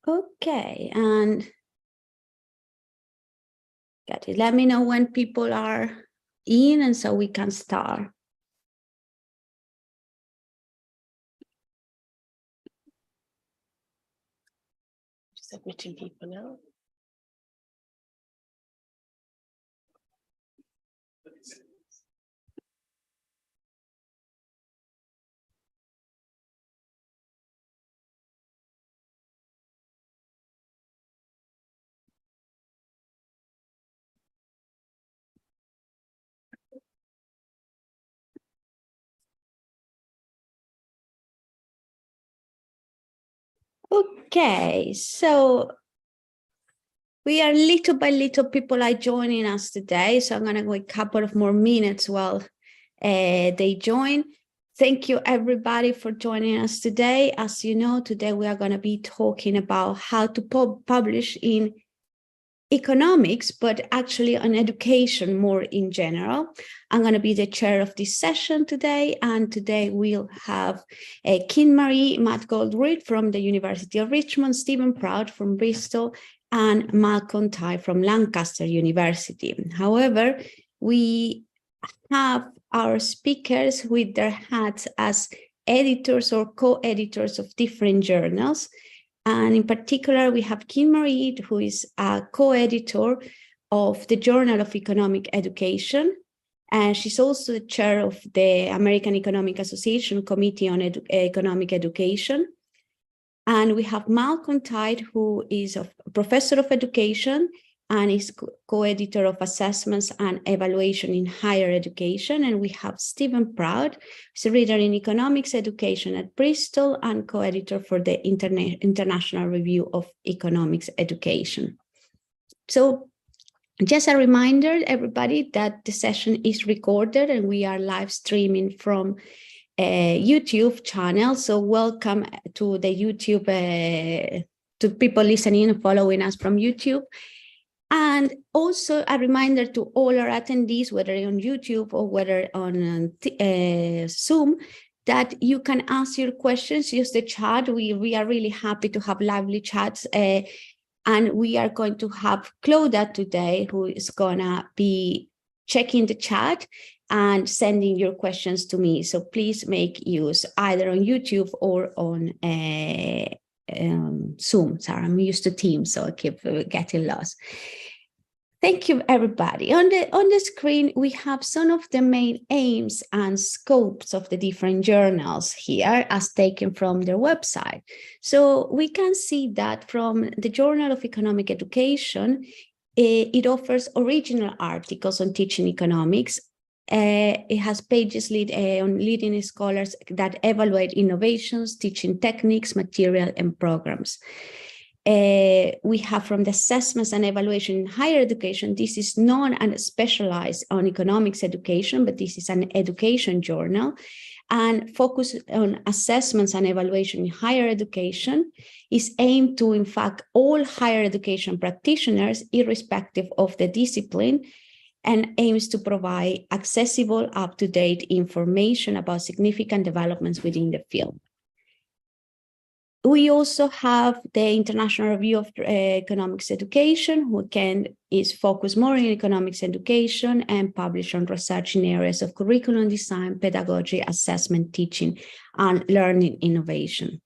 Okay, and got it. Let me know when people are in, and so we can start. Just admitting people now. Okay, so we are little by little people are joining us today. So I'm going to go a couple of more minutes while they join. Thank you, everybody, for joining us today. As you know, today we are going to be talking about how to publish in economics, but actually on education more in general. I'm going to be the chair of this session today, and today we'll have Kim-Marie Matt-Goldreid from the University of Richmond, Stephen Proud from Bristol, and Malcolm Tye from Lancaster University. However, we have our speakers with their hats as editors or co-editors of different journals. And in particular, we have Kim-Marie, who is a co-editor of the Journal of Economic Education. And she's also the chair of the American Economic Association Committee on Economic Education. And we have Malcolm Tye, who is a professor of education and is co-editor of assessments and evaluation in higher education. And we have Stephen Proud, who's a reader in economics education at Bristol and co-editor for the International Review of Economics Education. So just a reminder, everybody, that the session is recorded and we are live streaming from a YouTube channel. So welcome to the YouTube, to people listening and following us from YouTube. And also a reminder to all our attendees, whether on YouTube or whether on Zoom, that you can ask your questions, use the chat. We are really happy to have lively chats. And we are going to have Claudia today, who is going to be checking the chat and sending your questions to me. So please make use either on YouTube or on Zoom. Sorry, I'm used to Teams, so I keep getting lost. Thank you, everybody. On the screen, we have some of the main aims and scopes of the different journals here as taken from their website. So we can see that from the Journal of Economic Education, it offers original articles on teaching economics. It has pages on leading scholars that evaluate innovations, teaching techniques, material, and programs. We have from the assessments and evaluation in higher education. This is not and specialized on economics education, but this is an education journal and focus on assessments and evaluation in higher education is aimed to, in fact, all higher education practitioners, irrespective of the discipline, and aims to provide accessible, up-to-date information about significant developments within the field. We also have the International Review of Economics Education, who is focused more on economics education and published on research in areas of curriculum design, pedagogy, assessment, teaching, and learning innovation.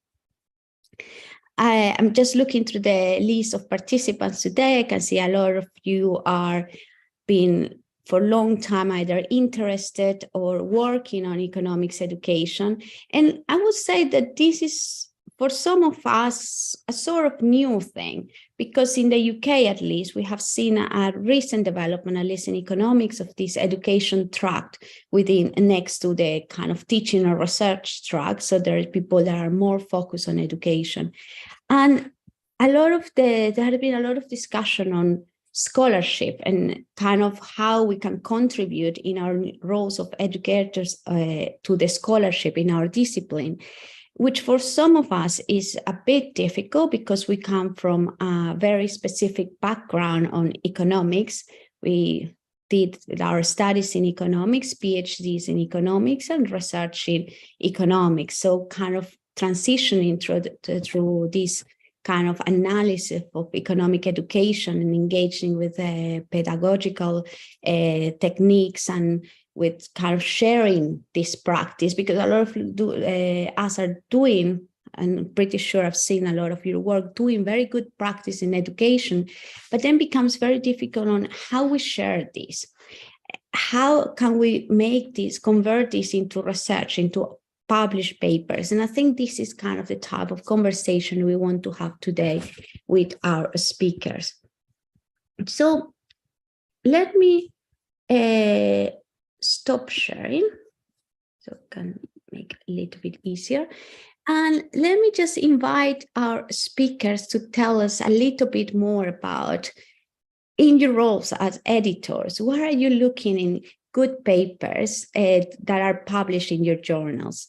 I'm just looking through the list of participants today. I can see a lot of you are been for a long time either interested or working on economics education. And I would say that this is, for some of us, a sort of new thing, because in the UK, at least, we have seen a recent development, at least in economics, of this education track within next to the kind of teaching or research track. So there are people that are more focused on education. And there has been a lot of discussion on scholarship and kind of how we can contribute in our roles of educators to the scholarship in our discipline, which for some of us is a bit difficult because we come from a very specific background on economics. We did our studies in economics, PhDs in economics, and research in economics. So kind of transitioning through this kind of analysis of economic education and engaging with pedagogical techniques and with kind of sharing this practice, because a lot of us are doing, and I'm pretty sure I've seen a lot of your work doing very good practice in education, but then becomes very difficult on how we share this. How can we make this, convert this into research, into published papers? And I think this is kind of the type of conversation we want to have today with our speakers. So let me stop sharing so I can make it a little bit easier. And let me just invite our speakers to tell us a little bit more about, in your roles as editors, where are you looking in good papers that are published in your journals?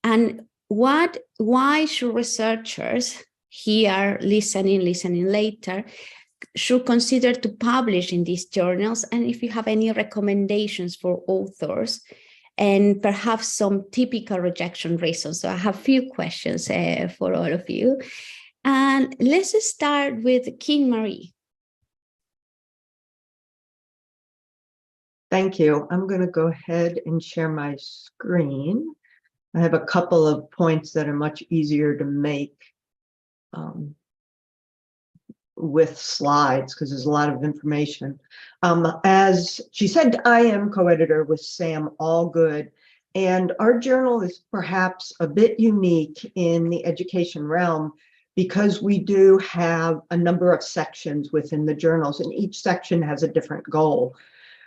And why should researchers here, listening later, should consider to publish in these journals? And if you have any recommendations for authors, and perhaps some typical rejection reasons. So I have a few questions for all of you. And let's start with King Marie. Thank you. I'm going to go ahead and share my screen. I have a couple of points that are much easier to make with slides, because there's a lot of information. As she said, I am co-editor with Sam Allgood, and our journal is perhaps a bit unique in the education realm because we do have a number of sections within the journals, and each section has a different goal.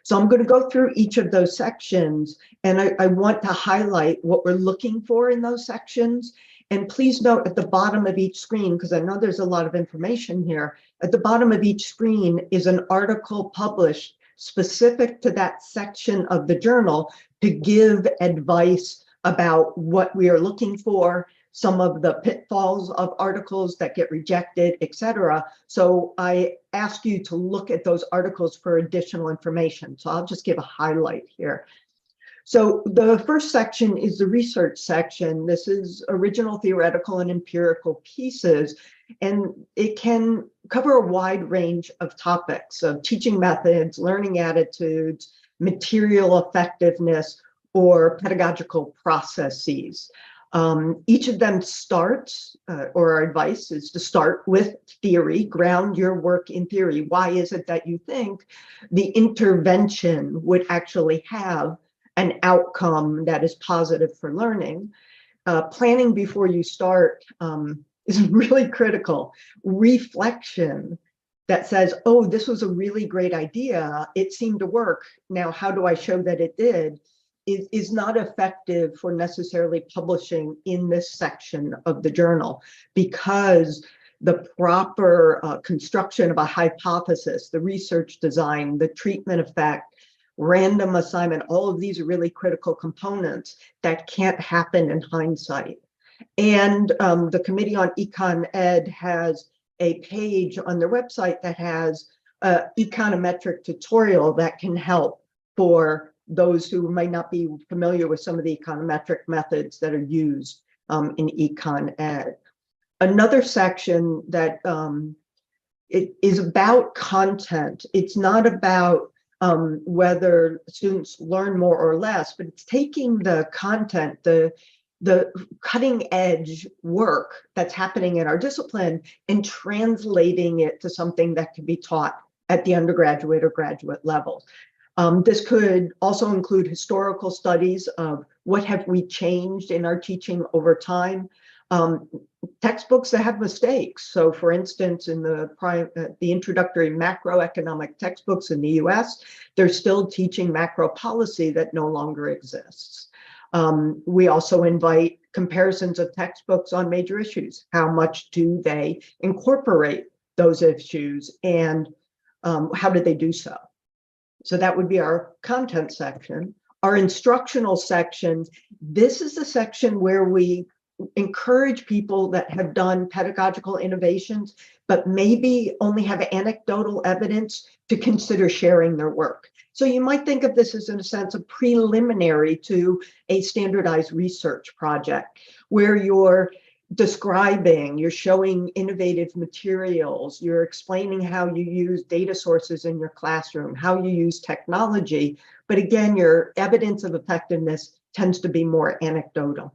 So I'm going to go through each of those sections, and I want to highlight what we're looking for in those sections. And please note at the bottom of each screen, because I know there's a lot of information here, at the bottom of each screen is an article published specific to that section of the journal to give advice about what we are looking for, some of the pitfalls of articles that get rejected, etc. So I ask you to look at those articles for additional information. So I'll just give a highlight here. So the first section is the research section. This is original theoretical and empirical pieces, and it can cover a wide range of topics of teaching methods, learning attitudes, material effectiveness, or pedagogical processes. Each of them starts, or our advice is to start with theory, ground your work in theory. Why is it that you think the intervention would actually have an outcome that is positive for learning? Planning before you start is really critical. Reflection that says, oh, this was a really great idea. It seemed to work. Now, how do I show that it did? Is not effective for necessarily publishing in this section of the journal, because the proper construction of a hypothesis, the research design, the treatment effect, random assignment, all of these are really critical components that can't happen in hindsight. And the Committee on Econ Ed has a page on their website that has an econometric tutorial that can help for those who might not be familiar with some of the econometric methods that are used in Econ Ed. Another section that it is about content. It's not about whether students learn more or less, but it's taking the content, the cutting edge work that's happening in our discipline and translating it to something that can be taught at the undergraduate or graduate level. This could also include historical studies of what have we changed in our teaching over time. Textbooks that have mistakes. So for instance, in the introductory macroeconomic textbooks in the US, they're still teaching macro policy that no longer exists. We also invite comparisons of textbooks on major issues. How much do they incorporate those issues, and how did they do so? So that would be our content section. Our instructional sections, this is the section where we encourage people that have done pedagogical innovations, but maybe only have anecdotal evidence to consider sharing their work. So you might think of this as, in a sense, a preliminary to a standardized research project, where you're describing, you're showing innovative materials, you're explaining how you use data sources in your classroom, how you use technology. But again, your evidence of effectiveness tends to be more anecdotal.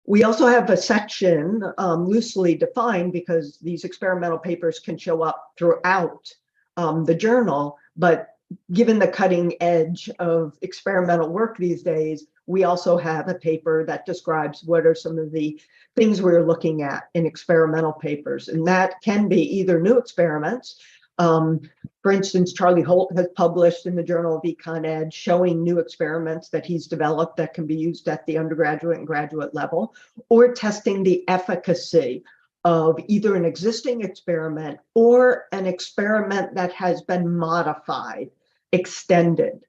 We also have a section loosely defined because these experimental papers can show up throughout the journal, but given the cutting edge of experimental work these days, we also have a paper that describes what are some of the things we're looking at in experimental papers. And that can be either new experiments. For instance, Charlie Holt has published in the Journal of EconEd showing new experiments that he's developed that can be used at the undergraduate and graduate level, or testing the efficacy of either an existing experiment or an experiment that has been modified, extended.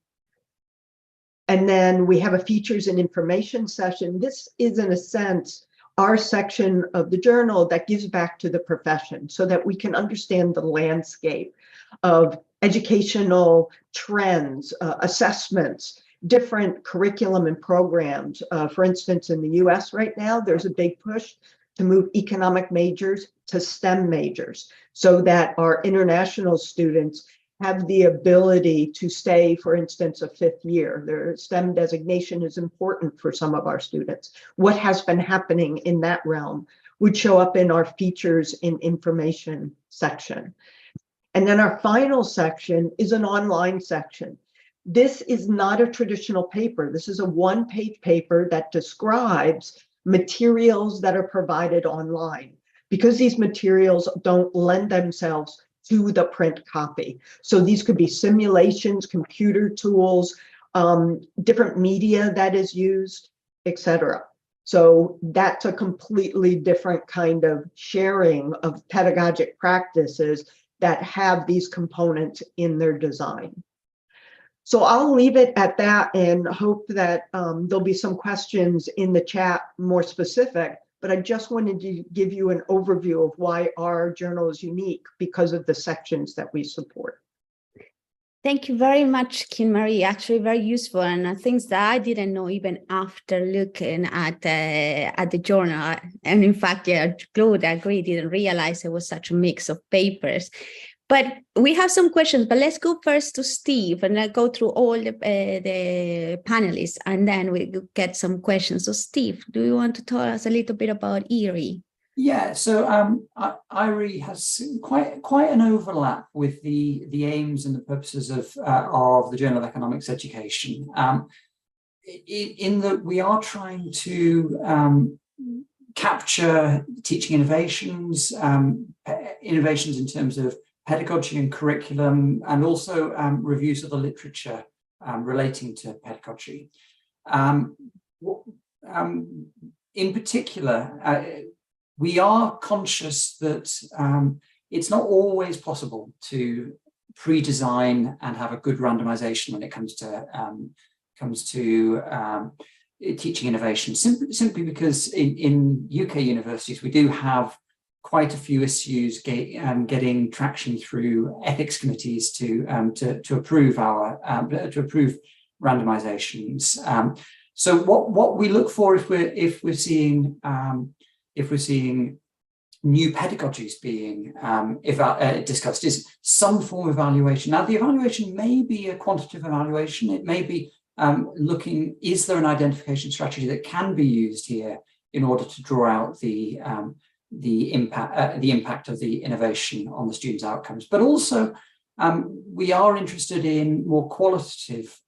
And then we have a features and information session. This is, in a sense, our section of the journal that gives back to the profession so that we can understand the landscape of educational trends, assessments, different curriculum and programs. For instance, in the US right now, there's a big push to move economic majors to STEM majors so that our international students have the ability to stay, for instance, a 5th year. Their STEM designation is important for some of our students. What has been happening in that realm would show up in our features in information section. And then our final section is an online section. This is not a traditional paper. This is a one-page paper that describes materials that are provided online, because these materials don't lend themselves to the print copy. So these could be simulations, computer tools, different media that is used, etc. So that's a completely different kind of sharing of pedagogic practices that have these components in their design. So I'll leave it at that and hope that there'll be some questions in the chat more specific. But I just wanted to give you an overview of why our journal is unique because of the sections that we support. Thank you very much, Kim Marie. Actually, very useful, and things that I didn't know even after looking at the journal. And in fact, yeah, Claude, I agree, didn't realize it was such a mix of papers. But we have some questions, but let's go first to Steve and I'll go through all the panelists and then we get some questions. So Steve, do you want to tell us a little bit about ERI? Yeah, so ERI has quite an overlap with the aims and the purposes of the Journal of Economics Education. In that we are trying to capture teaching innovations, innovations in terms of pedagogy and curriculum, and also reviews of the literature relating to pedagogy. In particular, we are conscious that it's not always possible to pre-design and have a good randomization when it comes to teaching innovation, simply because in UK universities we do have quite a few issues getting traction through ethics committees to approve approve randomizations. So what we look for if we're seeing new pedagogies being discussed is some form of evaluation. Now, the evaluation may be a quantitative evaluation. It may be looking, is there an identification strategy that can be used here in order to draw out the impact of the innovation on the students' outcomes. But also, we are interested in more qualitative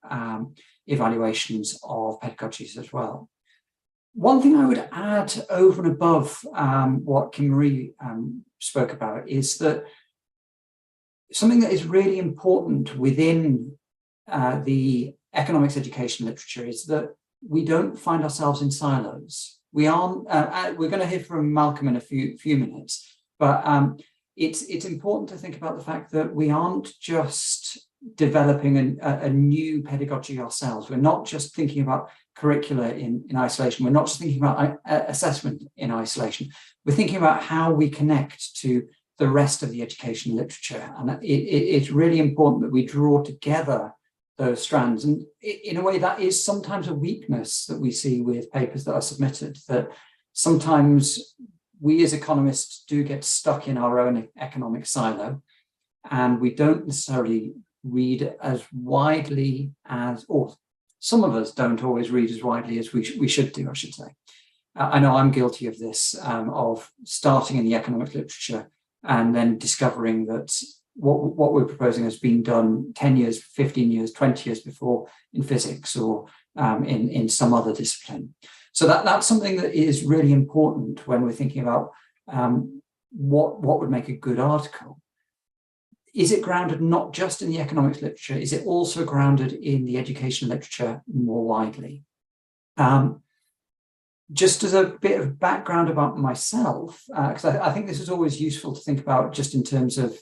evaluations of pedagogies as well. One thing I would add over and above what Kim Marie spoke about is that something that is really important within the economics education literature is that we don't find ourselves in silos. We aren't. We're going to hear from Malcolm in a few minutes, but it's important to think about the fact that we aren't just developing a new pedagogy ourselves. We're not just thinking about curricula in isolation. We're not just thinking about assessment in isolation. We're thinking about how we connect to the rest of the education literature, and it's really important that we draw together those strands. And in a way, that is sometimes a weakness that we see with papers that are submitted, that sometimes we as economists do get stuck in our own economic silo, and we don't necessarily read as widely as, or some of us don't always read as widely as we should do, I should say. I know I'm guilty of this, of starting in the economic literature and then discovering that what we're proposing has been done 10 years, 15 years, 20 years before in physics or in some other discipline. So that's something that is really important when we're thinking about what would make a good article. Is it grounded not just in the economics literature? Is it also grounded in the education literature more widely? Just as a bit of background about myself, because I think this is always useful to think about just in terms of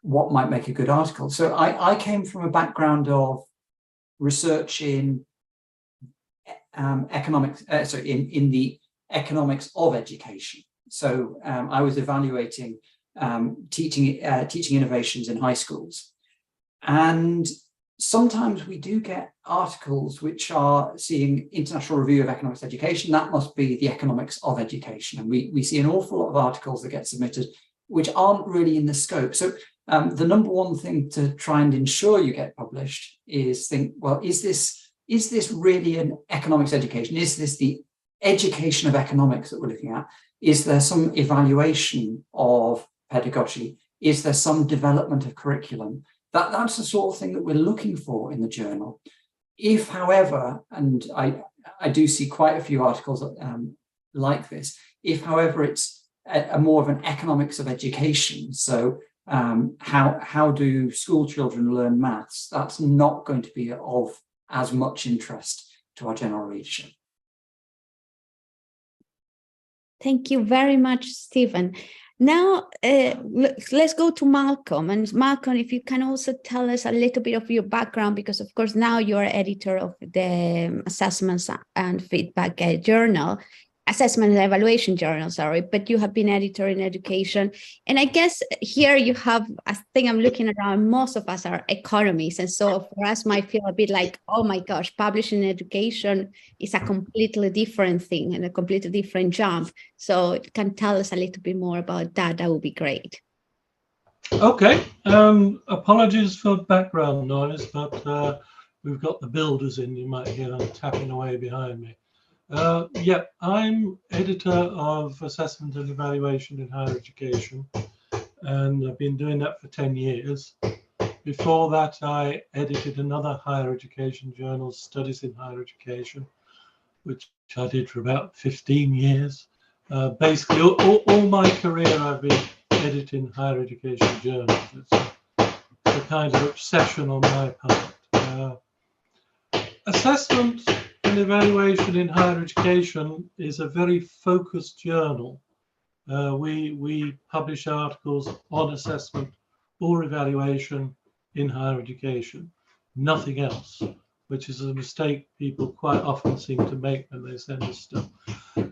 what might make a good article. So I came from a background of research in economics, in the economics of education. So I was evaluating teaching innovations in high schools. And sometimes we do get articles which are seeing International Review of Economics Education. That must be the economics of education. And we see an awful lot of articles that get submitted which aren't really in the scope. So the number one thing to try and ensure you get published is think, well, is this really an economics education? Is this the education of economics that we're looking at? Is there some evaluation of pedagogy? Is there some development of curriculum? That's the sort of thing that we're looking for in the journal. If, however, and I do see quite a few articles like this, if, however, it's a more of an economics of education, so how do school children learn maths, that's not going to be of as much interest to our general readership. Thank you very much, Stephen. Now, let's go to Malcolm. And Malcolm, if you can also tell us a little bit of your background, because of course now you're editor of the Assessments and Feedback Journal, Assessment and Evaluation Journal, sorry, but you have been editor in education. And I guess here you have, I think I'm looking around, most of us are economists. And so for us might feel a bit like, oh my gosh, publishing in education is a completely different thing and a completely different jump. So if you can tell us a little bit more about that, that would be great. Okay, apologies for background noise, but we've got the builders in, you might hear them tapping away behind me. Yeah, I'm editor of Assessment and Evaluation in Higher Education, and I've been doing that for 10 years. Before that, I edited another higher education journal, Studies in Higher Education, which I did for about 15 years. Basically, all my career, I've been editing higher education journals. It's a kind of obsession on my part. Assessment and Evaluation in Higher Education is a very focused journal. We publish articles on assessment or evaluation in higher education, nothing else, which is a mistake people quite often seem to make when they send us stuff.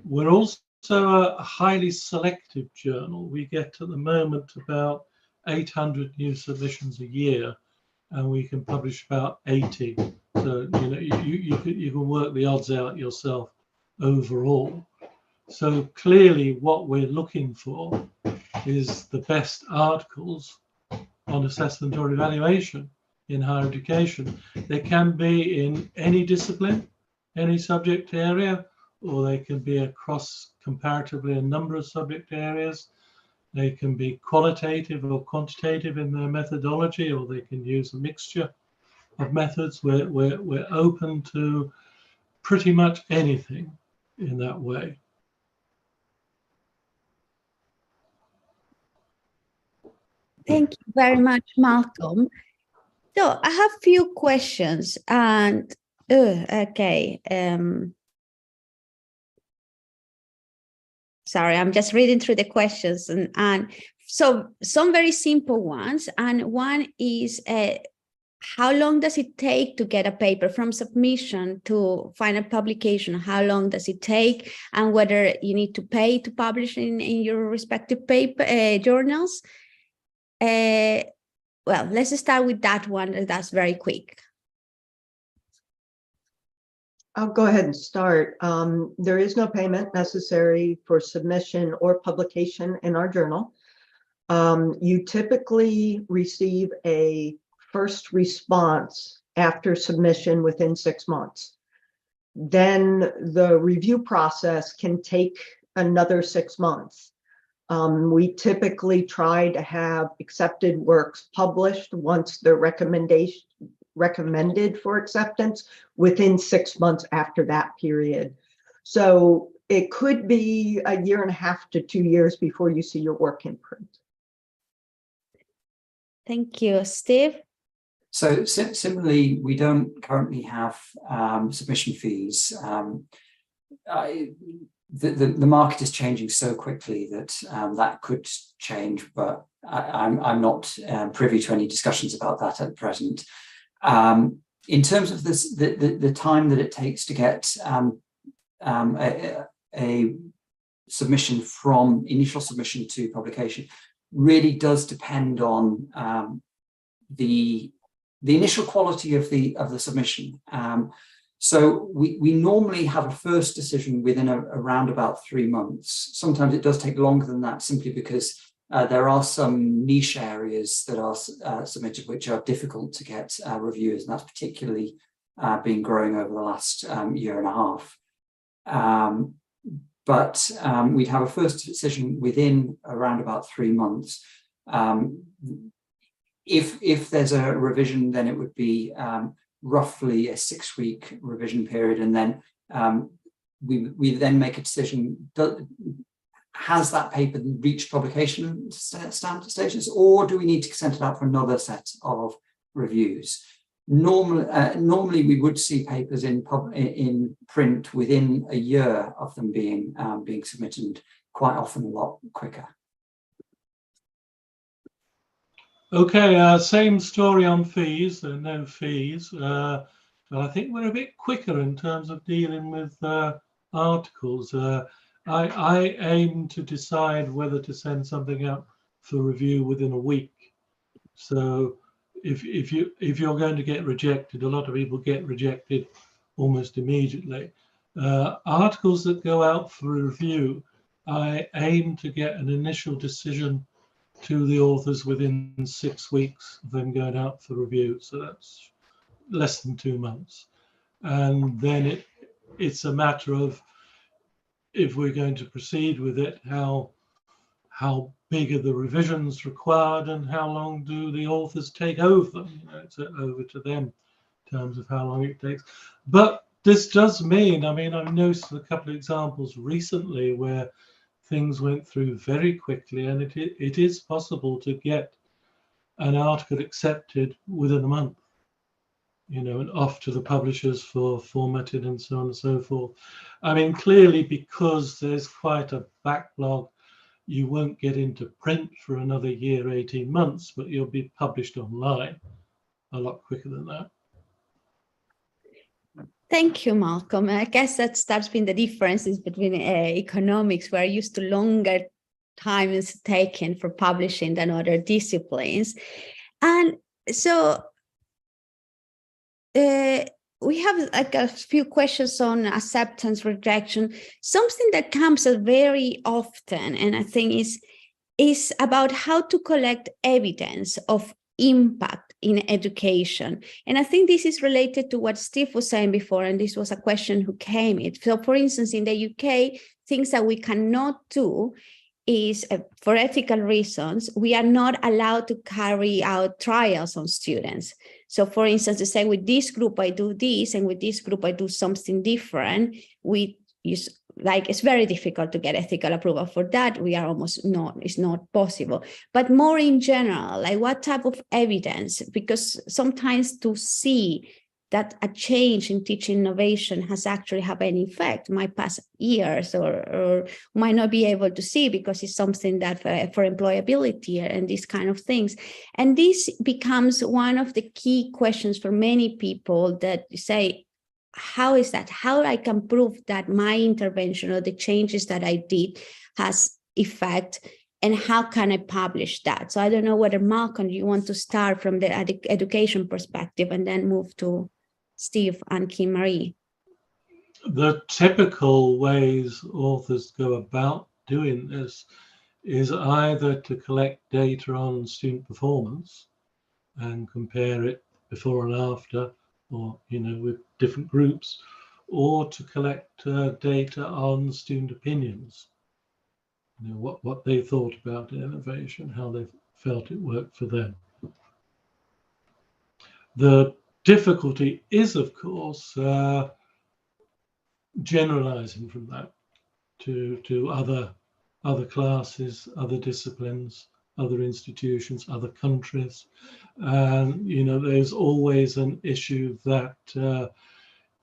We're also a highly selective journal. We get at the moment about 800 new submissions a year, and we can publish about 80. So you can work the odds out yourself overall. So clearly what we're looking for is the best articles on assessment or evaluation in higher education. They can be in any discipline, any subject area, or they can be across comparatively a number of subject areas. They can be qualitative or quantitative in their methodology, or they can use a mixture of methods. We're open to pretty much anything in that way. Thank you very much, Malcolm. So I have a few questions and, okay. Sorry, I'm just reading through the questions and so some very simple ones. And one is, how long does it take to get a paper from submission to final publication? How long does it take, and whether you need to pay to publish in your respective paper journals? Well, let's start with that one. That's very quick. I'll go ahead and start. There is no payment necessary for submission or publication in our journal. You typically receive a first response after submission within 6 months. Then the review process can take another 6 months. We typically try to have accepted works published once they're recommended for acceptance within 6 months after that period. So it could be 1.5 to 2 years before you see your work in print. Thank you, Steve. So similarly, we don't currently have submission fees. The market is changing so quickly that that could change, but I'm not privy to any discussions about that at present. In terms of this, the time that it takes to get a submission from initial submission to publication really does depend on the initial quality of the submission. So we normally have a first decision within around about 3 months. Sometimes it does take longer than that, simply because there are some niche areas that are submitted which are difficult to get reviewers, and that's particularly been growing over the last 1.5 years. But we'd have a first decision within around about 3 months. If there's a revision, then it would be roughly a 6-week revision period, and then we then make a decision: has that paper reached publication status, or do we need to send it out for another set of reviews? Normally we would see papers in print within a year of them being submitted, quite often a lot quicker. Okay, same story on fees, no fees. But I think we're a bit quicker in terms of dealing with articles. I aim to decide whether to send something out for review within a week. So if you're going to get rejected, a lot of people get rejected almost immediately. Articles that go out for review, I aim to get an initial decision to the authors within 6 weeks of them going out for review. So that's less than 2 months. And then it's a matter of, if we're going to proceed with it, how big are the revisions required, and how long do the authors take over them? It's over to them in terms of how long it takes. But this does mean, I mean, I've noticed a couple of examples recently where things went through very quickly, and it is possible to get an article accepted within a month, and off to the publishers for formatting and so on and so forth. I mean, clearly, because there's quite a backlog, you won't get into print for another year, 18 months, but you'll be published online a lot quicker than that. Thank you, Malcolm. I guess that's been the differences between economics, where used to longer time is taken for publishing than other disciplines. And so we have like a few questions on acceptance, rejection. Something that comes up very often, and I think is about how to collect evidence of impact in education. And I think this is related to what Steve was saying before, and this was a question who came in. So for instance, in the UK, things that we cannot do is, for ethical reasons, we are not allowed to carry out trials on students. So for instance, to say with this group I do this, and with this group I do something different, we use, like, it's very difficult to get ethical approval for that. We are almost not, it's not possible. But more in general, like what type of evidence? Because sometimes to see that a change in teaching innovation has actually had an effect might pass years, or might not be able to see, because it's something that for employability and these kind of things. And this becomes one of the key questions for many people that say, how is that? How I can prove that my intervention or the changes that I did has effect, and how can I publish that? So I don't know whether, Malcolm, you want to start from the education perspective and then move to Steve and Kim Marie. The typical ways authors go about doing this is either to collect data on student performance and compare it before and after, or with different groups, or to collect data on student opinions. What they thought about innovation, how they felt it worked for them. The difficulty is, of course, generalizing from that to other classes, other disciplines, other institutions, other countries. And there's always an issue that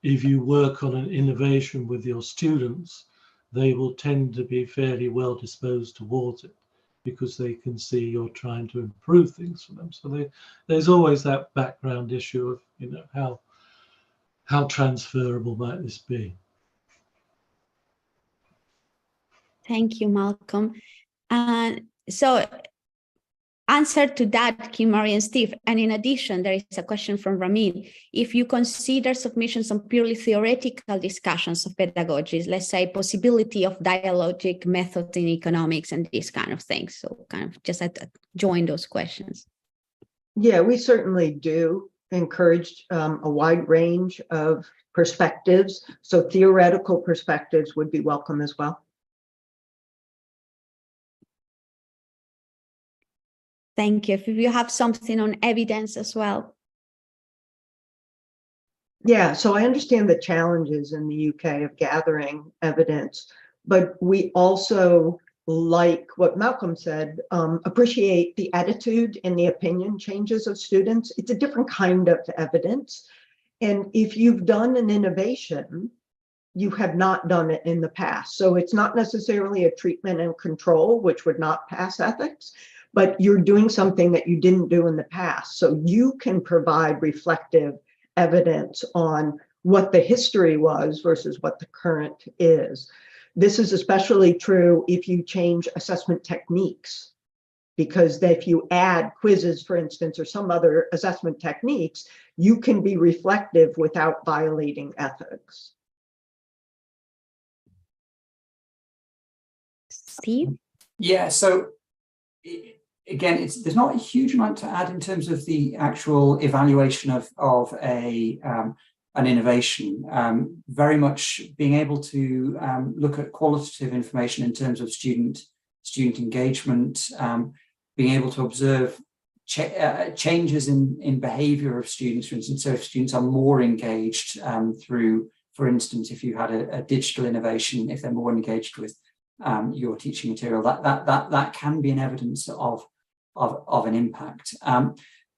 if you work on an innovation with your students, they will tend to be fairly well disposed towards it because they can see you're trying to improve things for them. So there's always that background issue of how transferable might this be. Thank you, Malcolm. And so answer to that, Kim, Marie, and Steve. And in addition, there is a question from Ramin. If you consider submissions on purely theoretical discussions of pedagogies, let's say possibility of dialogic methods in economics and these kind of things. So kind of just join those questions. Yeah, we certainly do encourage a wide range of perspectives. So theoretical perspectives would be welcome as well. Thank you. If you have something on evidence as well. Yeah, so I understand the challenges in the UK of gathering evidence, but we also, like what Malcolm said, appreciate the attitude and the opinion changes of students. It's a different kind of evidence. And if you've done an innovation, you have not done it in the past. So it's not necessarily a treatment and control, which would not pass ethics, but you're doing something that you didn't do in the past. So you can provide reflective evidence on what the history was versus what the current is. This is especially true if you change assessment techniques, because if you add quizzes, for instance, or some other assessment techniques, you can be reflective without violating ethics. Steve? Yeah, so again, there's not a huge amount to add in terms of the actual evaluation of an innovation. Very much being able to look at qualitative information in terms of student engagement, being able to observe changes in behavior of students, for instance. So if students are more engaged through, for instance, if you had a digital innovation, if they're more engaged with your teaching material, that can be an evidence of an impact.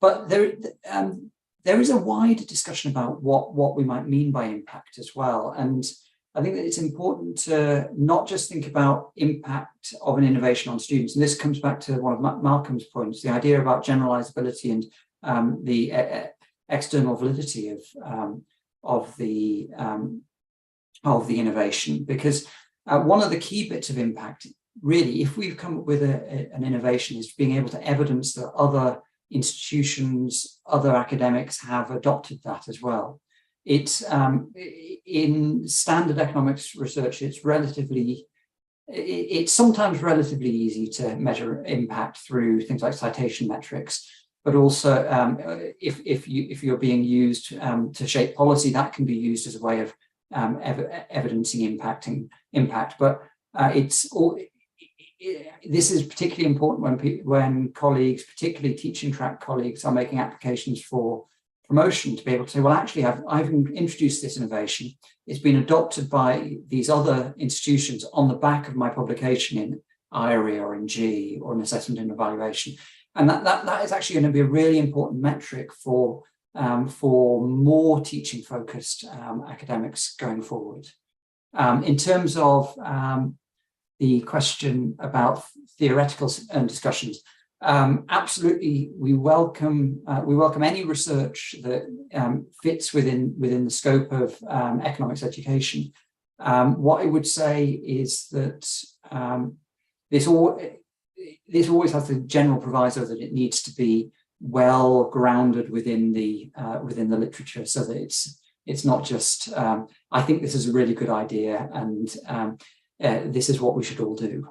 But there is a wider discussion about what we might mean by impact as well. And I think that it's important to not just think about impact of an innovation on students. And this comes back to one of Malcolm's points, the idea about generalizability and the external validity of the innovation, because one of the key bits of impact, really, if we've come up with an innovation, is being able to evidence that other institutions, other academics have adopted that as well. It's in standard economics research, it's sometimes relatively easy to measure impact through things like citation metrics, but also if you're being used to shape policy, that can be used as a way of evidencing impact. But this is particularly important when colleagues, particularly teaching track colleagues, are making applications for promotion, to be able to say, well, actually, I've introduced this innovation. It's been adopted by these other institutions on the back of my publication in IRE or in G or in assessment and evaluation. And that is actually going to be a really important metric for more teaching-focused academics going forward. In terms of the question about theoretical discussions, absolutely, we welcome any research that fits within the scope of economics education. What I would say is that this always has the general proviso that it needs to be well grounded within the literature, so that It's not just, I think this is a really good idea and this is what we should all do.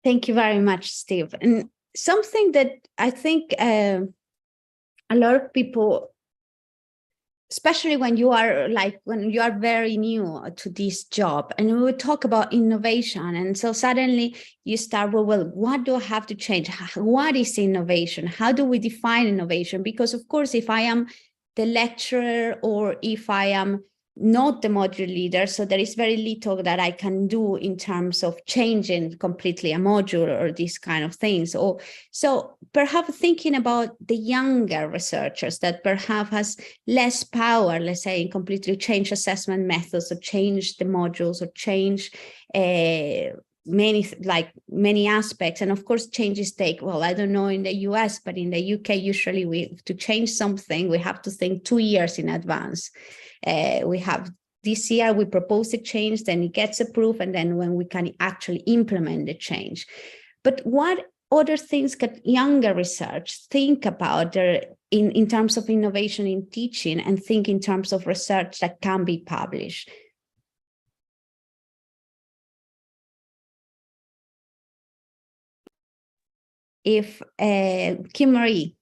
Thank you very much, Steve. And something that I think a lot of people, especially when you are very new to this job, and we would talk about innovation. And so suddenly you start, well, what do I have to change? What is innovation? How do we define innovation? Because of course, if I am the lecturer or if I am not the module leader, so there is very little that I can do in terms of changing completely a module or these kind of things. Or so perhaps thinking about the younger researchers that perhaps has less power, let's say, in completely change assessment methods or change the modules or change many aspects. And of course, changes take, well, I don't know in the US, but in the UK, usually to change something, we have to think 2 years in advance. We have this year, we propose a change, then it gets approved, and then when we can actually implement the change. But what other things can younger research think about in terms of innovation in teaching and think in terms of research that can be published? If Kim Marie.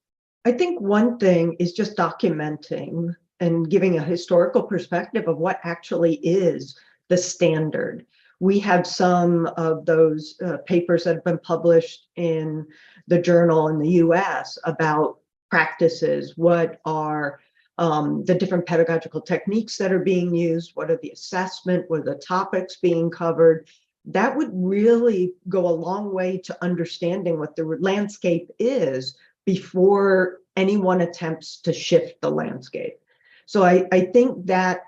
I think one thing is just documenting and giving a historical perspective of what actually is the standard. We have some of those papers that have been published in the journal in the US about practices. What are the different pedagogical techniques that are being used? What are the assessment? What are the topics being covered? That would really go a long way to understanding what the landscape is before anyone attempts to shift the landscape. So I think that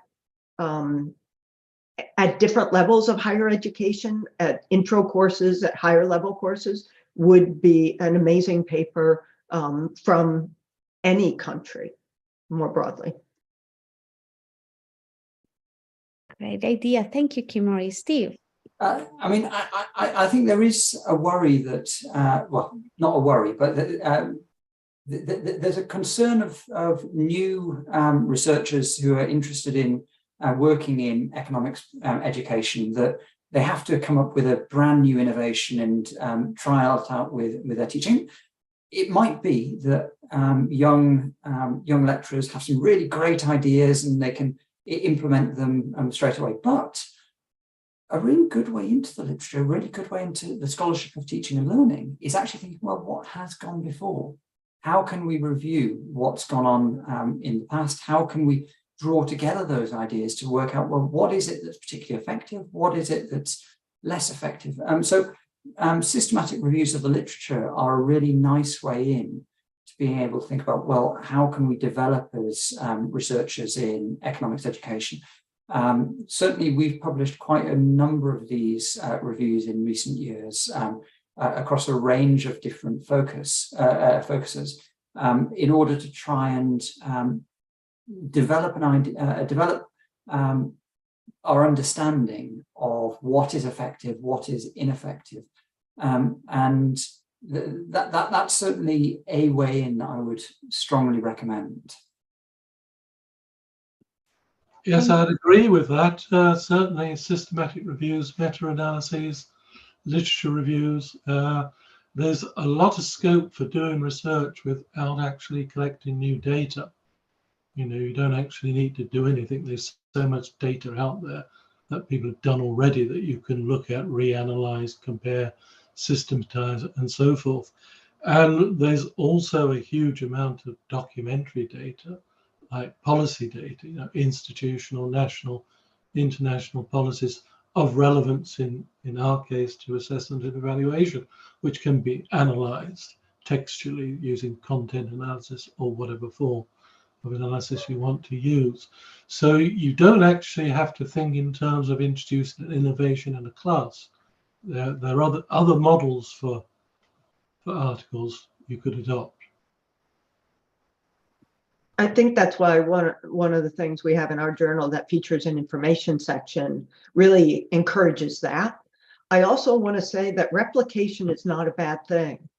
at different levels of higher education, at intro courses, at higher level courses, would be an amazing paper from any country more broadly. Great idea. Thank you, Kimori. Steve? I mean, I think there is a worry that, well, not a worry, but there's a concern of new researchers who are interested in working in economics education, that they have to come up with a brand new innovation and try it out with their teaching. It might be that young lecturers have some really great ideas and they can implement them straight away, but a really good way into the literature, a really good way into the scholarship of teaching and learning is actually thinking, well, what has gone before? How can we review what's gone on in the past? How can we draw together those ideas to work out, well, what is it that's particularly effective? What is it that's less effective? So systematic reviews of the literature are a really nice way in to being able to think about, well, how can we develop as researchers in economics education? Certainly, we've published quite a number of these reviews in recent years across a range of different focuses in order to try and develop an idea, develop our understanding of what is effective, what is ineffective, and that's certainly a way in that I would strongly recommend. Yes, I'd agree with that. Certainly systematic reviews, meta-analyses, literature reviews. There's a lot of scope for doing research without actually collecting new data. You know, you don't actually need to do anything. There's so much data out there that people have done already that you can look at, reanalyze, compare, systematize, and so forth. And there's also a huge amount of documentary data, like policy data, you know, institutional, national, international policies of relevance in our case to assessment and evaluation, which can be analyzed textually using content analysis or whatever form of analysis you want to use. So you don't actually have to think in terms of introducing an innovation in a class. There are other models for articles you could adopt. I think that's why one of the things we have in our journal that features an information section really encourages that. I also want to say that replication is not a bad thing.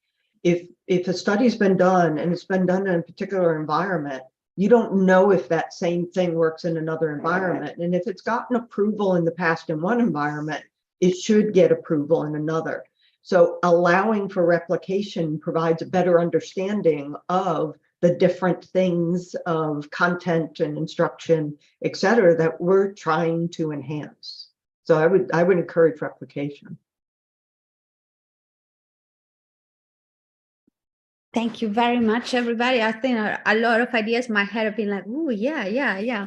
if a study's been done and it's been done in a particular environment, you don't know if that same thing works in another environment. And if it's gotten approval in the past in one environment, it should get approval in another. So allowing for replication provides a better understanding of the different things of content and instruction, et cetera, that we're trying to enhance. So I would encourage replication. Thank you very much, everybody. I think a lot of ideas in my head have been like, oh, yeah.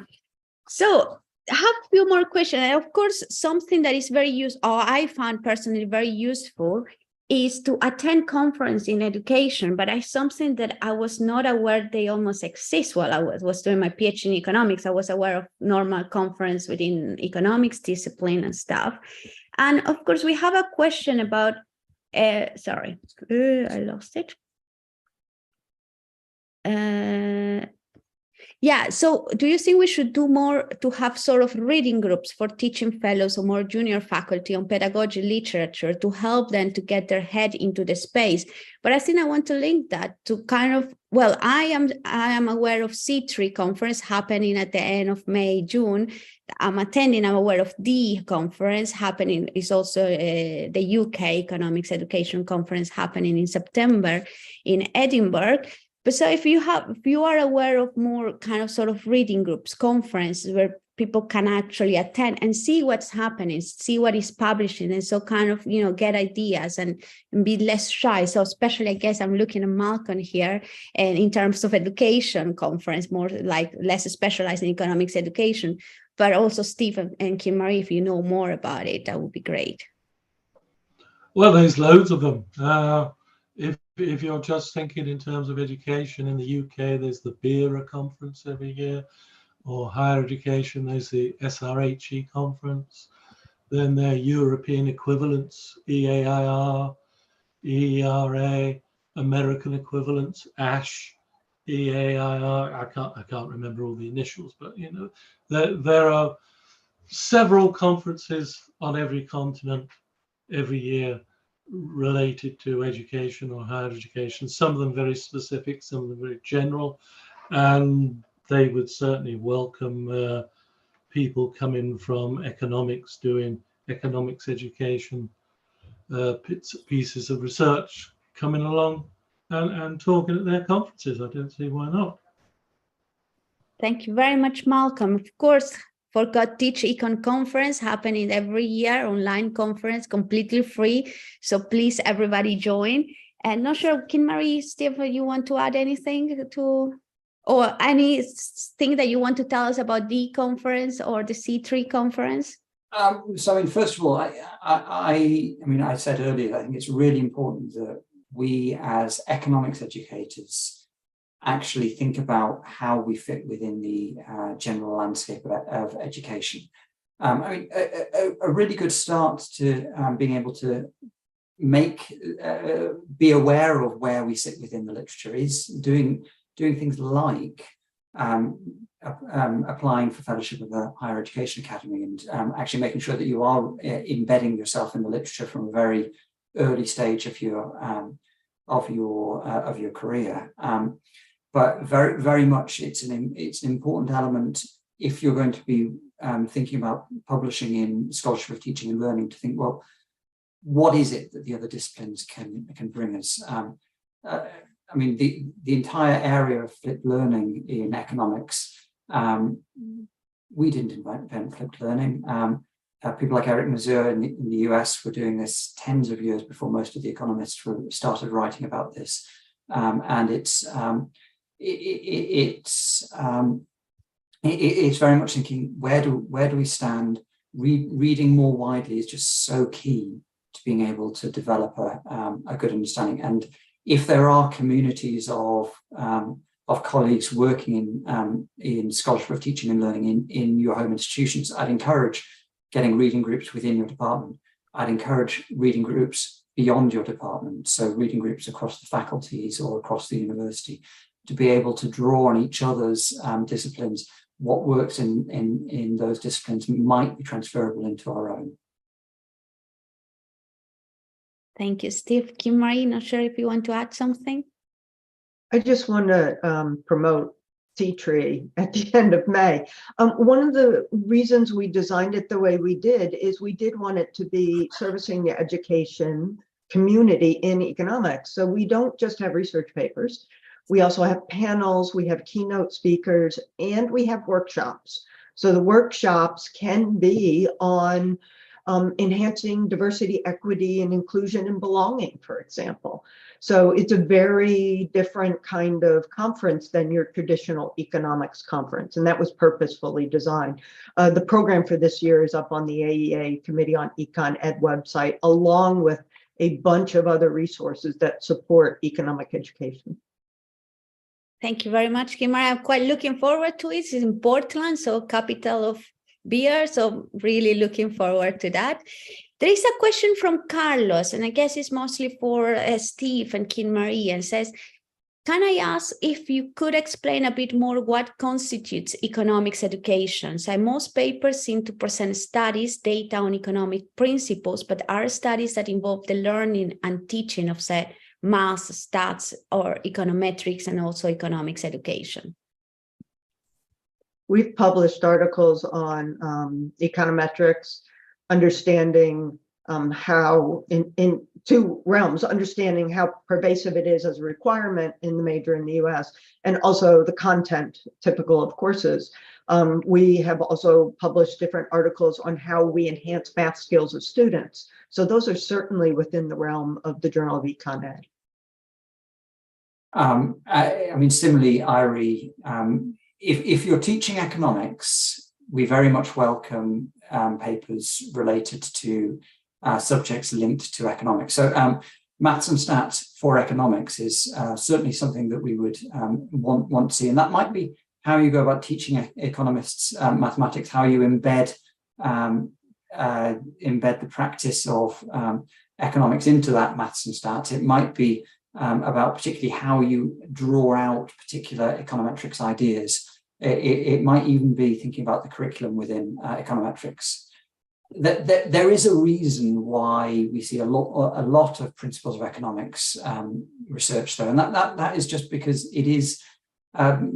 So I have a few more questions. And of course, something that is very useful, or I found personally very useful, is to attend conference in education. But it's something that I was not aware they almost exist while I was doing my PhD in economics. I was aware of normal conference within economics discipline and stuff. And of course, we have a question about, sorry, I lost it. Yeah, so do you think we should do more to have sort of reading groups for teaching fellows or more junior faculty on pedagogy literature to help them to get their head into the space? But I think I want to link that to kind of, well, I am aware of C3 conference happening at the end of May, June. I'm aware of D conference happening, is also the UK Economics Education Conference happening in September in Edinburgh. But so if you are aware of more kind of sort of reading groups, conferences where people can actually attend and see what's happening, see what is publishing, and so kind of, you know, get ideas and be less shy. So especially, I guess I'm looking at Malcolm here, and in terms of education conference, more like less specialized in economics education, but also Steve and Kim Marie, if you know more about it, that would be great. Well, there's loads of them. If you're just thinking in terms of education in the UK, there's the BERA conference every year, or higher education, there's the SRHE conference. Then there are European equivalents, EAIR, ERA, American equivalents, ASH, EAIR. I can't remember all the initials, but you know, there are several conferences on every continent every year related to education or higher education, some of them very specific, some of them very general, and they would certainly welcome people coming from economics, doing economics education, pieces of research coming along and talking at their conferences. I don't see why not. Thank you very much, Malcolm. Of course, Forgot Teach Econ Conference happening every year, online conference, completely free. So please, everybody join. And not sure, Kim Marie, Steve, you want to add anything to, or anything that you want to tell us about the conference or the C3 conference? So, I mean, first of all, I mean, I said earlier, I think it's really important that we as economics educators actually think about how we fit within the general landscape of education. I mean, a really good start to being able to be aware of where we sit within the literature is doing things like applying for fellowship of the Higher Education Academy and actually making sure that you are embedding yourself in the literature from a very early stage of your career. But very, very much it's an important element if you're going to be thinking about publishing in scholarship of teaching and learning, to think, well, what is it that the other disciplines can bring us? I mean, the entire area of flipped learning in economics, we didn't invent flipped learning. People like Eric Mazur in the US were doing this tens of years before most of the economists started writing about this, and it's very much thinking, where do we stand? Reading more widely is just so key to being able to develop a good understanding. And if there are communities of colleagues working in scholarship of teaching and learning in your home institutions, I'd encourage getting reading groups within your department. I'd encourage reading groups beyond your department, so reading groups across the faculties or across the university, to be able to draw on each other's disciplines. What works in those disciplines might be transferable into our own. Thank you, Steve. Kim Marie, not sure if you want to add something. I just want to promote T-Tree at the end of May. One of the reasons we designed it the way we did is we did want it to be servicing the education community in economics. So we don't just have research papers. We also have panels, we have keynote speakers, and we have workshops. So the workshops can be on enhancing diversity, equity, and inclusion and belonging, for example. So it's a very different kind of conference than your traditional economics conference, and that was purposefully designed. The program for this year is up on the AEA Committee on Econ Ed website, along with a bunch of other resources that support economic education. Thank you very much, Kim Marie. I'm quite looking forward to it. It's in Portland, so capital of beer, so really looking forward to that. There is a question from Carlos, and I guess it's mostly for Steve and Kim Marie, and says, can I ask if you could explain a bit more what constitutes economics education? So most papers seem to present studies, data on economic principles, but are studies that involve the learning and teaching of, say, math, stats, or econometrics, and also economics education? We've published articles on econometrics, understanding how in two realms, understanding how pervasive it is as a requirement in the major in the US, and also the content typical of courses. We have also published different articles on how we enhance math skills of students. So those are certainly within the realm of the Journal of Econ Ed. I mean, similarly, Irie, if you're teaching economics, we very much welcome papers related to subjects linked to economics. So maths and stats for economics is certainly something that we would want to see. And that might be how you go about teaching economists mathematics, how you embed the practice of economics into that maths and stats. It might be about particularly how you draw out particular econometrics ideas. It might even be thinking about the curriculum within econometrics. There is a reason why we see a lot of principles of economics research, though, and that is just because it is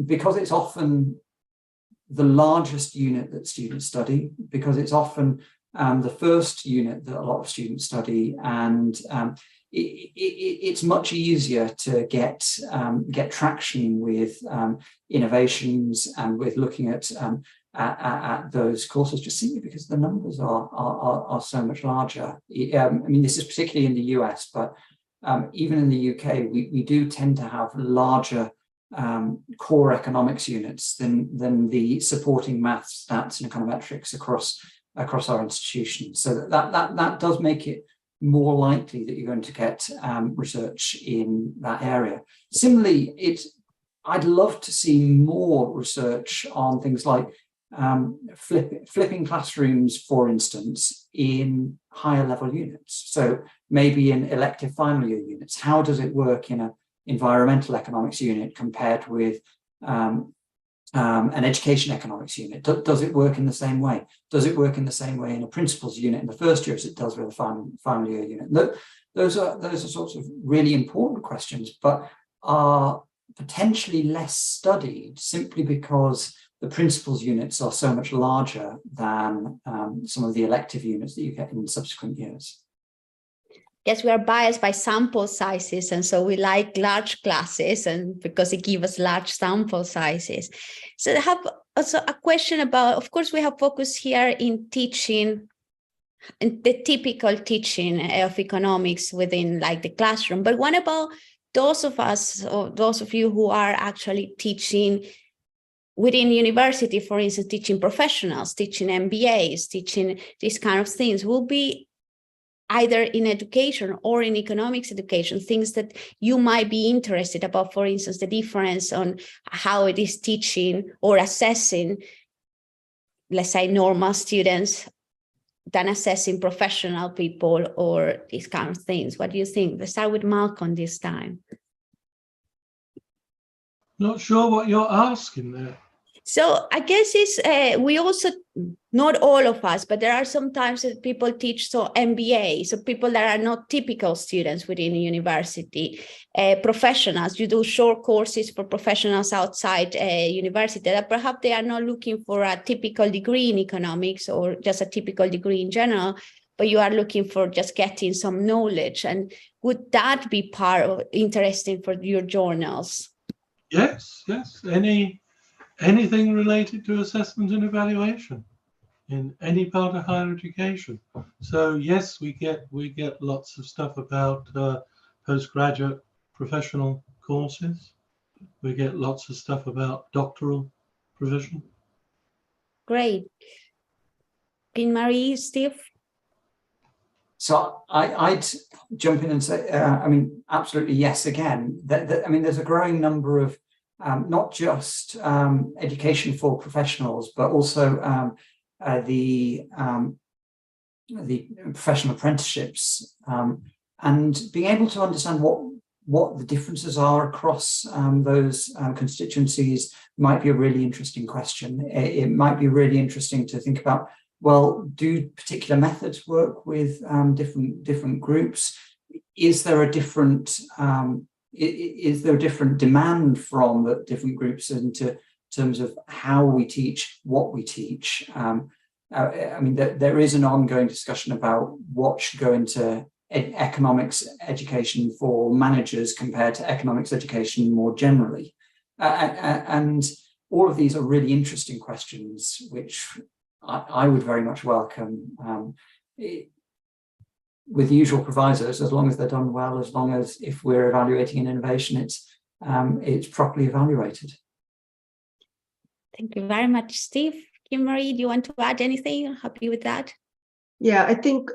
because it's often the largest unit that students study, because it's often the first unit that a lot of students study, and it's much easier to get traction with innovations and with looking at those courses, just simply because the numbers are so much larger. I mean, this is particularly in the US, but even in the UK, we do tend to have larger core economics units than the supporting maths, stats, and econometrics across our institutions. So that does make it more likely that you're going to get research in that area. Similarly, I'd love to see more research on things like flipping classrooms, for instance, in higher level units. So maybe in elective final year units, how does it work in an environmental economics unit compared with an education economics unit? Does it work in the same way? Does it work in the same way in a principles unit in the first year as it does with a final year unit? Those are sorts of really important questions, but are potentially less studied simply because the principles units are so much larger than some of the elective units that you get in subsequent years. Yes, we are biased by sample sizes, and so we like large classes, and because it gives us large sample sizes. So I have also a question about, of course, we have focused here in teaching, in the typical teaching of economics within like the classroom, but what about those of us, or those of you who are actually teaching within university, for instance, teaching professionals, teaching MBAs, teaching these kind of things, will be either in education or in economics education, things that you might be interested about, for instance, the difference on how it is teaching or assessing, let's say, normal students than assessing professional people or these kind of things. What do you think? Let's start with Malcolm this time. Not sure what you're asking there. So I guess it's we also, not all of us, but there are sometimes that people teach MBA, so people that are not typical students within a university, professionals. You do short courses for professionals outside university that perhaps they are not looking for a typical degree in economics or just a typical degree in general, but you are looking for just getting some knowledge. And would that be part of interesting for your journals? Yes, yes. Anything related to assessment and evaluation in any part of higher education. So yes, we get lots of stuff about postgraduate professional courses. We get lots of stuff about doctoral provision. Great. Marie, Steve? So I'd jump in and say, I mean, absolutely yes. Again, I mean, there's a growing number of not just education for professionals, but also the professional apprenticeships, and being able to understand what the differences are across those constituencies might be a really interesting question. It might be really interesting to think about, well, do particular methods work with different groups? Is there a different demand from the different groups in terms of how we teach, what we teach? I mean, there is an ongoing discussion about what should go into economics education for managers compared to economics education more generally. And all of these are really interesting questions, which I would very much welcome, with the usual provisos, as long as they're done well, as long as if we're evaluating an innovation, it's properly evaluated. Thank you very much, Steve. Kim-Marie, do you want to add anything? Happy with that? Yeah, I think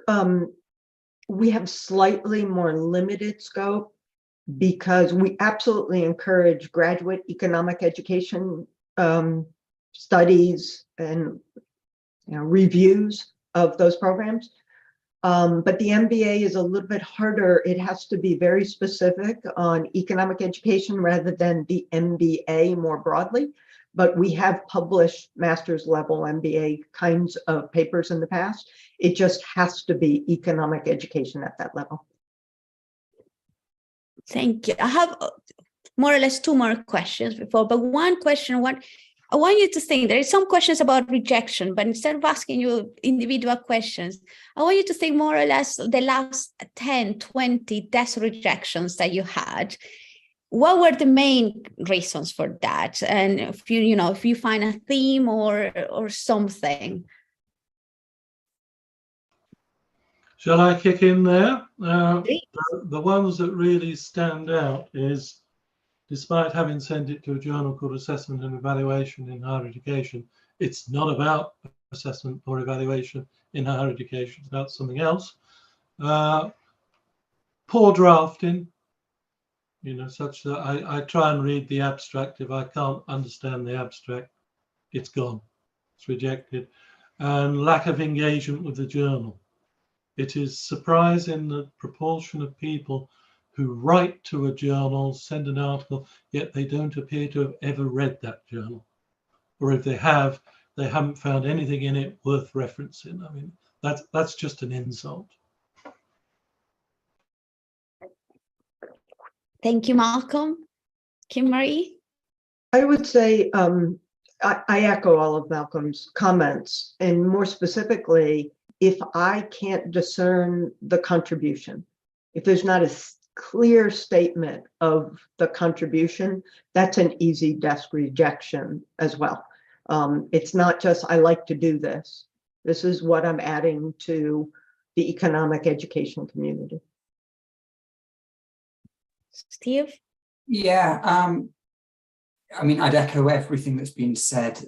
we have slightly more limited scope because we absolutely encourage graduate economic education studies and reviews of those programs. But the MBA is a little bit harder. It has to be very specific on economic education rather than the MBA more broadly. But we have published master's level MBA kinds of papers in the past. It just has to be economic education at that level. Thank you. I have more or less two more questions before, but one question, I want you to think, there is some questions about rejection, but instead of asking you individual questions, I want you to think more or less the last 10, 20 desk rejections that you had. What were the main reasons for that? And if you find a theme or something. Shall I kick in there? The ones that really stand out is, despite having sent it to a journal called Assessment and Evaluation in Higher Education, it's not about assessment or evaluation in higher education, it's about something else. Poor drafting, such that I try and read the abstract. If I can't understand the abstract, it's gone, it's rejected. And lack of engagement with the journal. It is surprising the proportion of people who write to a journal, send an article, yet they don't appear to have ever read that journal. Or if they have, they haven't found anything in it worth referencing. I mean, that's just an insult. Thank you, Malcolm. Kim-Marie? I would say I echo all of Malcolm's comments, and more specifically, if I can't discern the contribution, if there's not a clear statement of the contribution, that's an easy desk rejection as well. It's not just, I like to do this. This is what I'm adding to the economic education community. Steve? Yeah, I mean, I'd echo everything that's been said.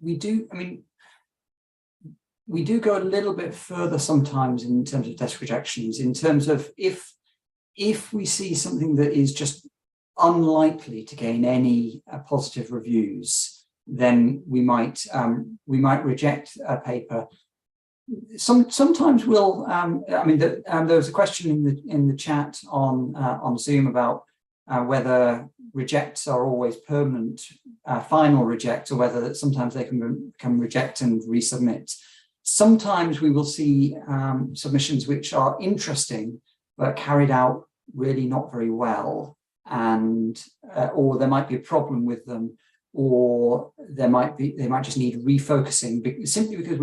We do go a little bit further sometimes in terms of desk rejections, in terms of if we see something that is just unlikely to gain any positive reviews, then we might reject a paper. Sometimes we'll. I mean, there was a question in the chat on Zoom about whether rejects are always permanent, final rejects, or whether sometimes they can become reject and resubmit. Sometimes we will see submissions which are interesting, but carried out really not very well, and or there might be a problem with them, or they might just need refocusing, simply because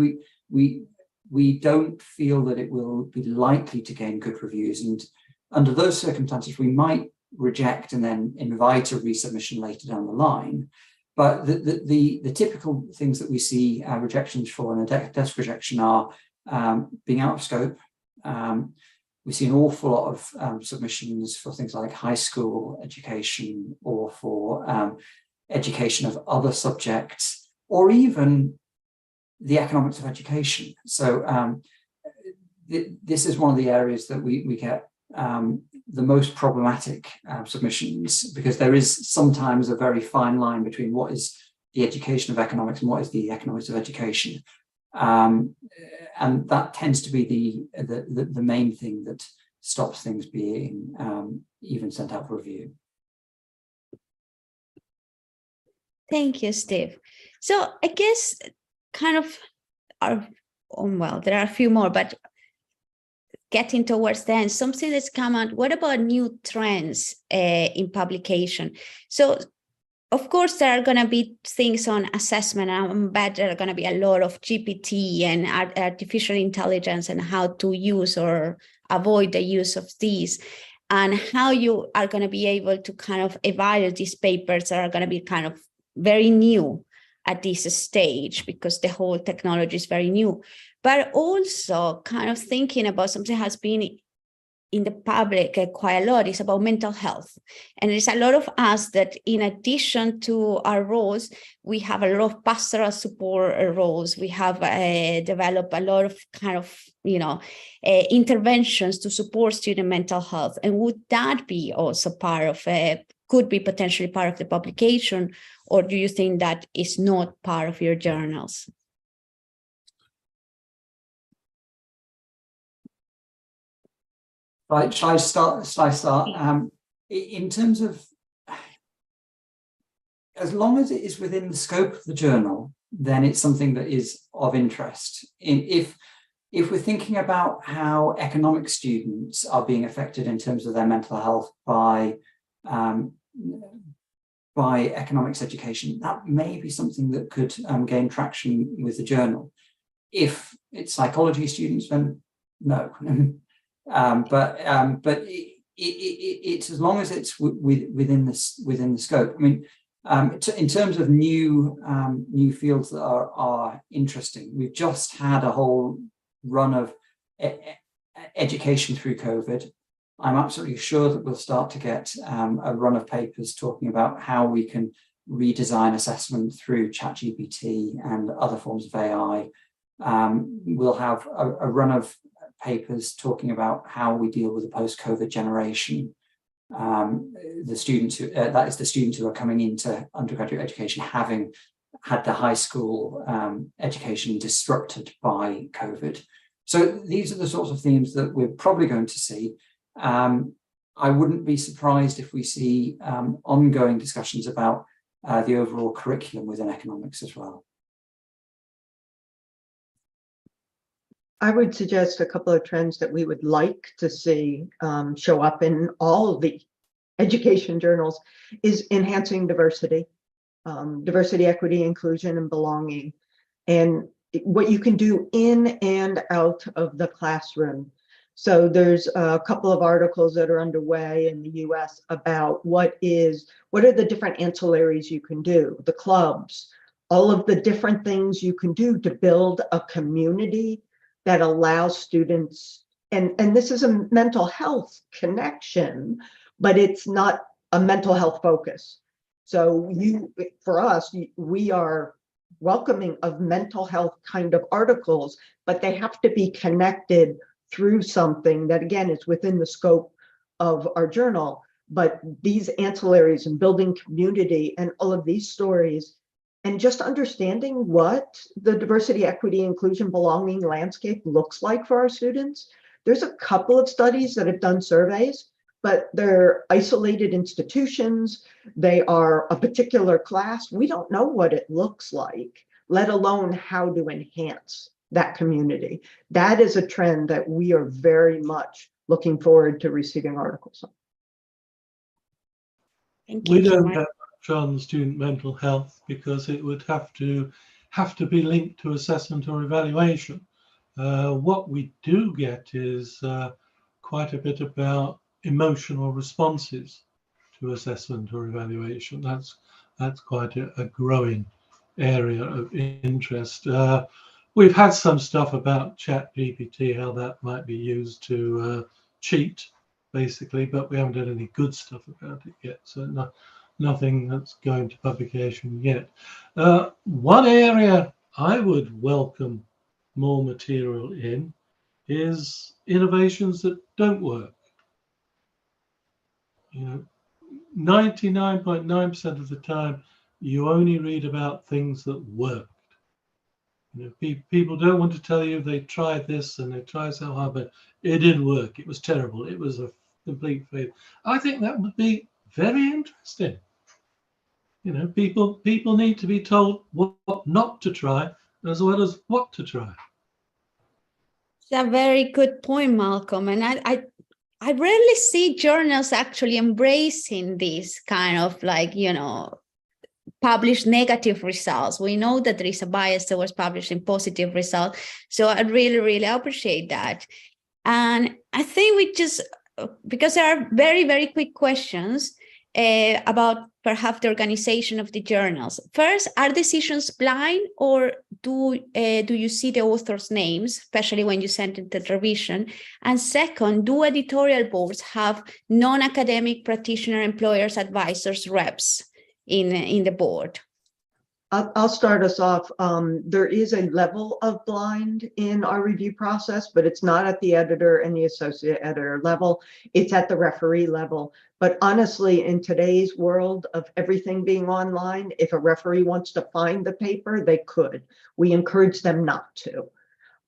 we don't feel that it will be likely to gain good reviews. And under those circumstances, we might reject and then invite a resubmission later down the line. But the typical things that we see rejections for in a desk rejection are being out of scope. We see an awful lot of submissions for things like high school education, or for education of other subjects, or even the economics of education. So this is one of the areas that we get the most problematic submissions, because there is sometimes a very fine line between what is the education of economics and what is the economics of education. And that tends to be the main thing that stops things being even sent out for review. Thank you, Steve. So I guess kind of well, there are a few more, but getting towards the end, something that's come out, what about new trends in publication? So of course, there are going to be things on assessment. I bet there are going to be a lot of GPT and artificial intelligence, and how to use or avoid the use of these, and how you are going to be able to kind of evaluate these papers that are going to be kind of very new at this stage, because the whole technology is very new. But also kind of thinking about something that has been in the public quite a lot, is about mental health. And there's a lot of us that, in addition to our roles, we have a lot of pastoral support roles. We have developed a lot of kind of, interventions to support student mental health. And would that be also part of, could be potentially part of the publication, or do you think that is not part of your journals? Right, shall I start? In terms of, as long as it is within the scope of the journal, then it's something that is of interest. If we're thinking about how economic students are being affected in terms of their mental health by economics education, that may be something that could gain traction with the journal. If it's psychology students, then no. But it's as long as it's within the scope. I mean, in terms of new fields that are interesting, we've just had a whole run of education through COVID. I'm absolutely sure that we'll start to get a run of papers talking about how we can redesign assessment through ChatGPT and other forms of AI. We'll have a run of papers talking about how we deal with the post-COVID generation. The students who, that is the students who are coming into undergraduate education having had the high school education disrupted by COVID. So these are the sorts of themes that we're probably going to see. I wouldn't be surprised if we see ongoing discussions about the overall curriculum within economics as well. I would suggest a couple of trends that we would like to see show up in all the education journals is enhancing diversity, diversity, equity, inclusion, and belonging, and what you can do in and out of the classroom. So there's a couple of articles that are underway in the US about what are the different ancillaries you can do, the clubs, all of the different things you can do to build a community that allows students, and this is a mental health connection, but it's not a mental health focus. So for us, we are welcoming of mental health kind of articles, but they have to be connected through something that, again, is within the scope of our journal. But these ancillaries and building community and all of these stories, and just understanding what the diversity, equity, inclusion, belonging landscape looks like for our students. There's a couple of studies that have done surveys, but they're isolated institutions. They are a particular class. We don't know what it looks like, let alone how to enhance that community. That is a trend that we are very much looking forward to receiving articles on. Thank you. We don't Kimberly. have much on student mental health because it would have to be linked to assessment or evaluation. What we do get is quite a bit about emotional responses to assessment or evaluation. That's quite a growing area of interest. We've had some stuff about ChatGPT, how that might be used to cheat, basically, but we haven't had any good stuff about it yet. So nothing that's going to publication yet. One area I would welcome more material in is innovations that don't work. 99.9% of the time, you only read about things that worked. People don't want to tell you they tried this and they tried so hard, but it didn't work. It was terrible. It was a complete failure. I think that would be very interesting. People need to be told what not to try as well as what to try. It's a very good point, Malcolm. And I rarely see journals actually embracing this kind of publish negative results. We know that there is a bias towards publishing positive results. So I really, really appreciate that. And I think because there are very, very quick questions about perhaps the organization of the journals. First, are decisions blind, or do you see the authors' names, especially when you send it to revision? And second, do editorial boards have non-academic practitioner employers, advisors, reps in the board? I'll start us off. There is a level of blind in our review process, but it's not at the editor and the associate editor level. It's at the referee level. But honestly, in today's world of everything being online, if a referee wants to find the paper, they could. We encourage them not to,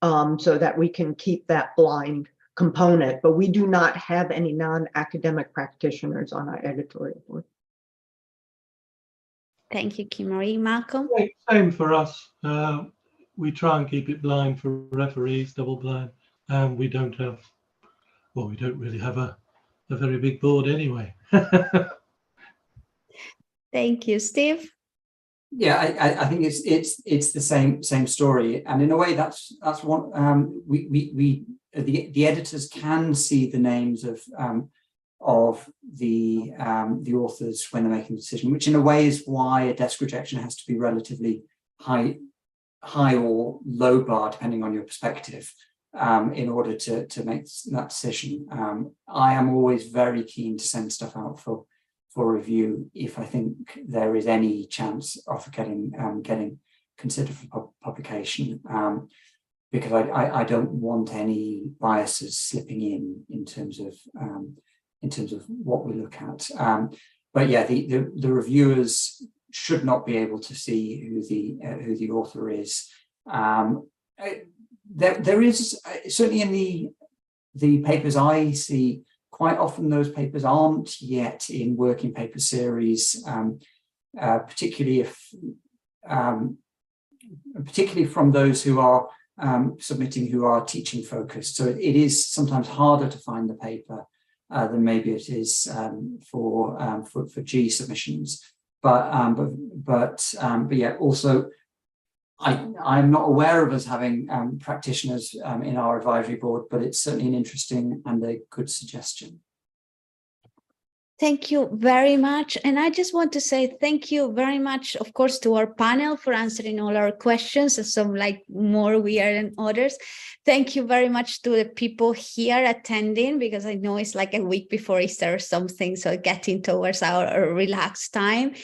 so that we can keep that blind component. But we do not have any non-academic practitioners on our editorial board. Thank you, Kimberly. Malcolm? Same for us. We try and keep it blind for referees, double blind, and we don't really have a very big board anyway. Thank you, Steve. Yeah, I think it's the same story, and in a way that's what the editors can see the names of the authors when they're making a decision, which in a way is why a desk rejection has to be relatively high or low bar, depending on your perspective, in order to make that decision. I am always very keen to send stuff out for review if I think there is any chance of getting considered for publication, because I don't want any biases slipping in terms of what we look at. But yeah, the reviewers should not be able to see who the author is. There is certainly in the papers I see, quite often those papers aren't yet in working paper series, particularly from those who are submitting who are teaching focused. So it is sometimes harder to find the paper than maybe it is for G submissions. But yeah, also I'm not aware of us having practitioners in our advisory board, but it's certainly an interesting and a good suggestion. Thank you very much. And I just want to say thank you very much, of course, to our panel for answering all our questions. Some more weird than others. Thank you very much to the people here attending, because I know it's like a week before Easter or something, so getting towards our relaxed time.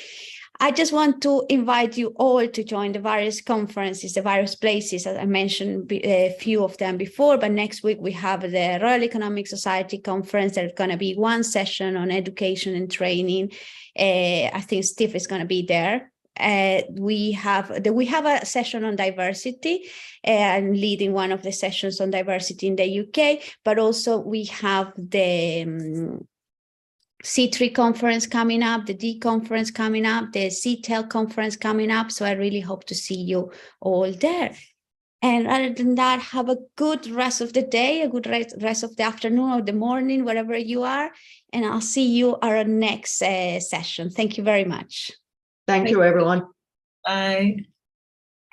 I just want to invite you all to join the various conferences, the various places. As I mentioned a few of them before, but next week we have the Royal Economic Society conference. There's going to be one session on education and training. I think Steve is going to be there. We have a session on diversity. I'm leading one of the sessions on diversity in the UK, but also we have the C3 conference coming up, the D conference coming up, the CTEL conference coming up. So I really hope to see you all there. And other than that, have a good rest of the day, a good rest of the afternoon or the morning, wherever you are. And I'll see you at our next session. Thank you very much. Thank you, everyone. Bye.